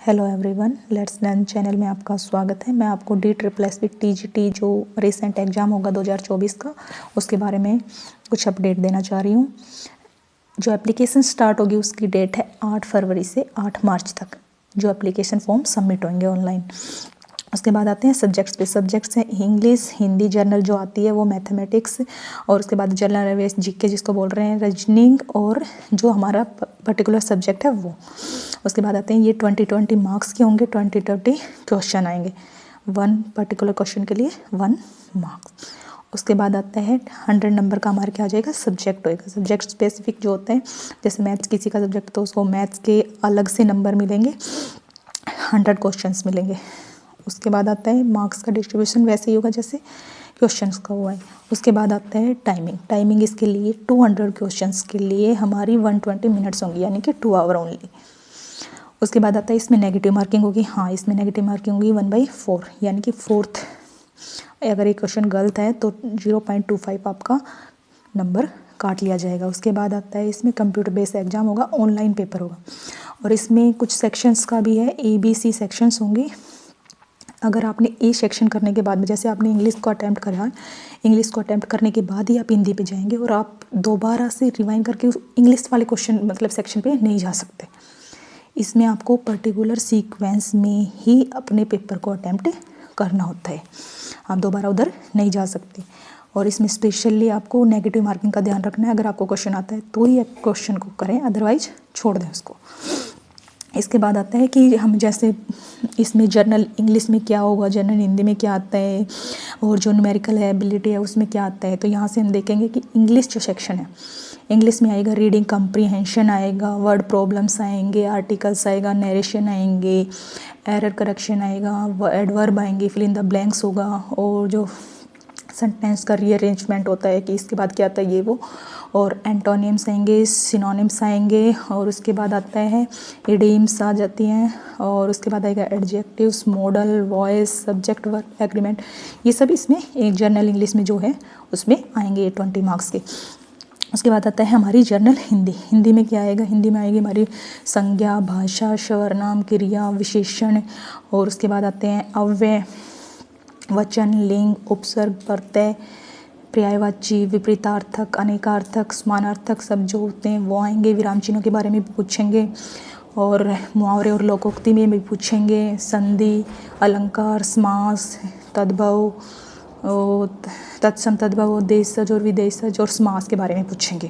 Hello everyone, let's learn channel में आपका स्वागत है। मैं आपको DSSS TGT जो रिसेंट एग्ज़ाम होगा 2024 का, उसके बारे में कुछ अपडेट देना चाह रही हूँ। जो एप्लीकेशन स्टार्ट होगी उसकी डेट है 8 फरवरी से 8 मार्च तक, जो एप्लीकेशन फॉर्म सबमिट होंगे ऑनलाइन। उसके बाद आते हैं सब्जेक्ट्स पे। सब्जेक्ट्स हैं इंग्लिश, हिंदी, जनरल जो आती है वो, मैथमेटिक्स, और उसके बाद जनरल अवेयर्स जीके जिसको बोल रहे हैं, रीजनिंग, और जो हमारा पर्टिकुलर सब्जेक्ट है वो। उसके बाद आते हैं ये 20 मार्क्स के होंगे, 20 क्वेश्चन आएंगे, 1 पर्टिकुलर क्वेश्चन के लिए 1 मार्क्स। उसके बाद आता है 100 नंबर का हमारे क्या आ जाएगा, सब्जेक्ट होएगा। सब्जेक्ट स्पेसिफिक जो होते हैं, जैसे मैथ्स किसी का सब्जेक्ट तो उसको मैथ्स के अलग से नंबर मिलेंगे, 100 क्वेश्चंस मिलेंगे। उसके बाद आता है मार्क्स का डिस्ट्रीब्यूशन वैसे ही होगा जैसे क्वेश्चंस का हुआ है। उसके बाद आता है टाइमिंग इसके लिए 200 क्वेश्चंस के लिए हमारी 120 मिनट्स होंगी, यानी कि 2 आवर ओनली। उसके बाद आता है इसमें नेगेटिव मार्किंग होगी। हाँ, इसमें नेगेटिव मार्किंग होगी 1/4, यानी कि 4th। अगर एक क्वेश्चन गलत है तो 0.25 आपका नंबर काट लिया जाएगा। उसके बाद आता है इसमें कंप्यूटर बेस्ड एग्जाम होगा, ऑनलाइन पेपर होगा, और इसमें कुछ सेक्शंस का भी है, ABC सेक्शंस होंगे। अगर आपने ए सेक्शन करने के बाद में, जैसे आपने इंग्लिश को अटैम्प्ट करा, इंग्लिश को अटैम्प्ट करने के बाद ही आप हिंदी पे जाएंगे, और आप दोबारा से रिवाइंड करके उस इंग्लिश वाले क्वेश्चन मतलब सेक्शन पे नहीं जा सकते। इसमें आपको पर्टिकुलर सीक्वेंस में ही अपने पेपर को अटैम्प्ट करना होता है, आप दोबारा उधर नहीं जा सकते। और इसमें स्पेशली आपको नेगेटिव मार्किंग का ध्यान रखना है। अगर आपको क्वेश्चन आता है तो ही क्वेश्चन को करें, अदरवाइज छोड़ दें उसको। इसके बाद आता है कि हम जैसे इसमें जर्नल इंग्लिश में क्या होगा, जर्नल हिंदी में क्या आता है, और जो न्यूमेरिकल है, एबिलिटी है, उसमें क्या आता है। तो यहाँ से हम देखेंगे कि इंग्लिश जो सेक्शन है, इंग्लिश में आएगा रीडिंग कम्प्रीहेंशन आएगा, वर्ड प्रॉब्लम्स आएंगे, आर्टिकल्स आएगा, नरेशन आएंगे, एरर करेक्शन आएगा, एडवर्ब आएंगे, फिल इन द ब्लैंक्स होगा, और जो सेंटेंस का रीअरेंजमेंट होता है कि इसके बाद क्या आता है ये वो, और एंटोनिम्स आएंगे, सिनोनिम्स आएंगे, और उसके बाद आता है इडियम्स आ जाती हैं, और उसके बाद आएगा adjectives, model, voice, subject, verb, agreement. ये सब इसमें एक जर्नल इंग्लिश में जो है उसमें आएंगे 20 मार्क्स के। उसके बाद आता है हमारी जर्नल हिंदी। हिंदी में क्या आएगा, हिंदी में आएगी हमारी संज्ञा, भाषा, सर्वनाम, क्रिया, विशेषण, और उसके बाद आते हैं अव्यय, वचन, लिंग, उपसर्ग, प्रत्यय, पर्यायवाची, विपरीतार्थक, अनेकार्थक, समानार्थक सब जो होते हैं वो आएंगे। विराम चिन्हों के बारे में भी पूछेंगे, और मुहावरे और लोकोक्ति में भी पूछेंगे। संधि, अलंकार, समास, तद्भव, तत्सम तद्भव, देशज और विदेशज और समास के बारे में पूछेंगे।